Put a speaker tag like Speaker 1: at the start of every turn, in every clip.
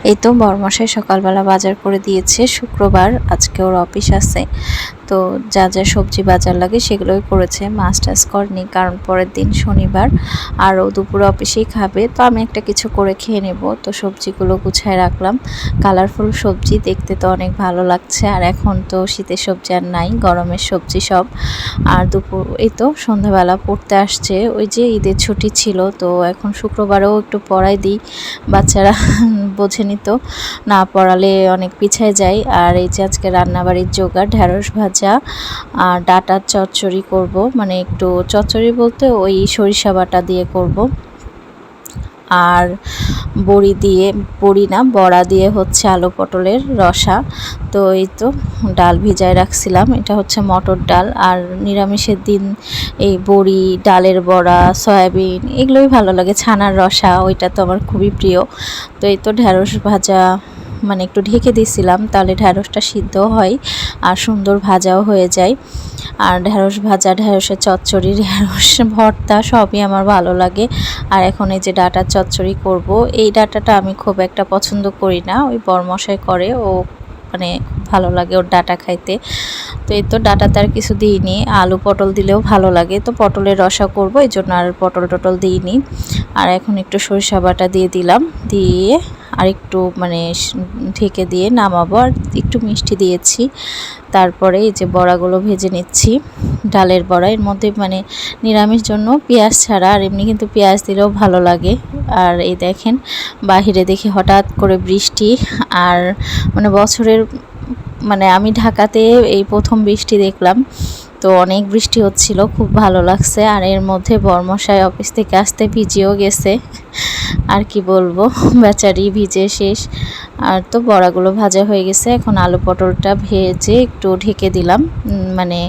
Speaker 1: এই তো বরমশাই সকালবেলা বাজার করে দিয়েছে, শুক্রবার আজকে ওর অফিস আছে, তো যা যা সবজি বাজার লাগে সেগুলোই করেছে। মাছ টাছ করেনি কারণ পরের দিন শনিবার আর ও দুপুরে অফিসেই খাবে, তো আমি একটা কিছু করে খেয়ে নেব। তো সবজিগুলো গুছায় রাখলাম, কালারফুল সবজি দেখতে তো অনেক ভালো লাগছে। আর এখন তো শীতের সবজি আর নাই, গরমের সবজি সব। আর দুপুর এই তো সন্ধ্যাবেলা পড়তে আসছে, ওই যে ঈদের ছুটি ছিল, তো এখন শুক্রবারেও একটু পড়াই দিই, বাচ্চারা বোঝেনি তো, না পড়ালে অনেক পিছায় যায়। আর এই যে আজকে রান্নাবাড়ির জোগাড়, ঢেঁড়স ভাজা আর ডাটার চচ্চড়ি করব, মানে একটু চচ্চড়ি বলতে ওই সরিষা বাটা দিয়ে করব, আর বড়ি না বড়া দিয়ে হচ্ছে আলু পটলের রসা। তো এই তো ডাল ভিজায় রাখছিলাম, এটা হচ্ছে মটর ডাল। আর নিরামিষের দিন এই বড়ি, ডালের বড়া, সয়াবিন এগুলোই ভালো লাগে, ছানার রসা ওইটা তো আমার খুবই প্রিয়। তো এই তো ঢেঁড়স ভাজা মানে একটু ঢেকে দিয়েছিলাম, তাহলে ঢেঁড়সটা সিদ্ধ হয় আর সুন্দর ভাজাও হয়ে যায়। আর ঢেঁড়স ভাজা, ঢেঁড়সের চচ্চড়ি, ঢেঁড়স ভর্তা সবই আমার ভালো লাগে। আর এখন এই যে ডাটার চচ্চড়ি করব, এই ডাটাটা আমি খুব একটা পছন্দ করি না, ওই বরমশাই করে, ও মানে ভালো লাগে ওর ডাটা খাইতে। তো এই তো ডাটাতে আর কিছু দিইনি, আলু পটল দিলেও ভালো লাগে, তো পটলের রসা করব, এই জন্য আর পটল টটল দিইনি। আর এখন একটু সরিষা বাটা দিয়ে দিলাম, দিয়ে আর একটু মানে ঢেকে দিয়ে নামাবো, আর একটু মিষ্টি দিয়েছি। তারপরে এই যে বড়াগুলো ভেজে নিচ্ছি, ডালের বড়া, এর মধ্যে মানে নিরামিষ জন্য পেঁয়াজ ছাড়া, আর এমনি কিন্তু পেঁয়াজ দিলেও ভালো লাগে। আর এই দেখেন বাহিরে দেখি হঠাৎ করে বৃষ্টি, আর মানে বছরের মানে আমি ঢাকাতে এই প্রথম বৃষ্টি দেখলাম, তো অনেক বৃষ্টি হচ্ছিল, খুব ভালো লাগছে। আর এর মধ্যে বরমশাই অফিস থেকে আসতে ভিজেও গেছে, আর কি বলবো, বেচারি ভিজে শেষ। আর তো বড়াগুলো ভাজা হয়ে গেছে, এখন আলু পটলটা ভেজে একটু ঢেকে দিলাম, মানে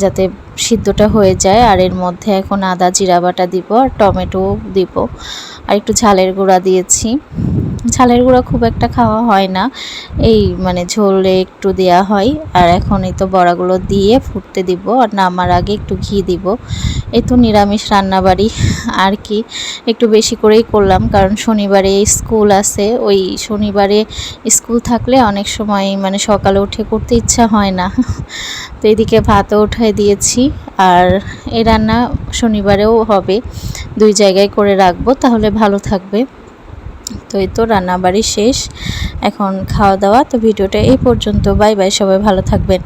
Speaker 1: যাতে সিদ্ধটা হয়ে যায়। আর এর মধ্যে এখন আদা জিরা বাটা দিব, আর টমেটো দিব, আর একটু ঝালের গুঁড়া দিয়েছি। ঝালের গুঁড়া খুব একটা খাওয়া হয় না, এই মানে ঝোলে একটু দেয়া হয়। আর এখন এই তো বড়াগুলো দিয়ে ফুটতে দিব, আর নামার আগে একটু ঘি দিব। এই তো নিরামিষ রান্নাবাড়ি, আর কি একটু বেশি করেই করলাম, কারণ শনিবারে স্কুল আছে, ওই শনিবারে স্কুল থাকলে অনেক সময় মানে সকালে উঠে করতে ইচ্ছা হয় না। তো এদিকে ভাতও উঠাই দিয়েছি, আর এই রান্না শনিবারেও হবে, দুই জায়গায় করে রাখবো, তাহলে ভালো থাকবে। তো এই তো রান্নাবাড়ি শেষ, এখন খাওয়া দাওয়া। তো ভিডিওটা এই পর্যন্ত, বাই বাই, সবাই ভালো থাকবেন।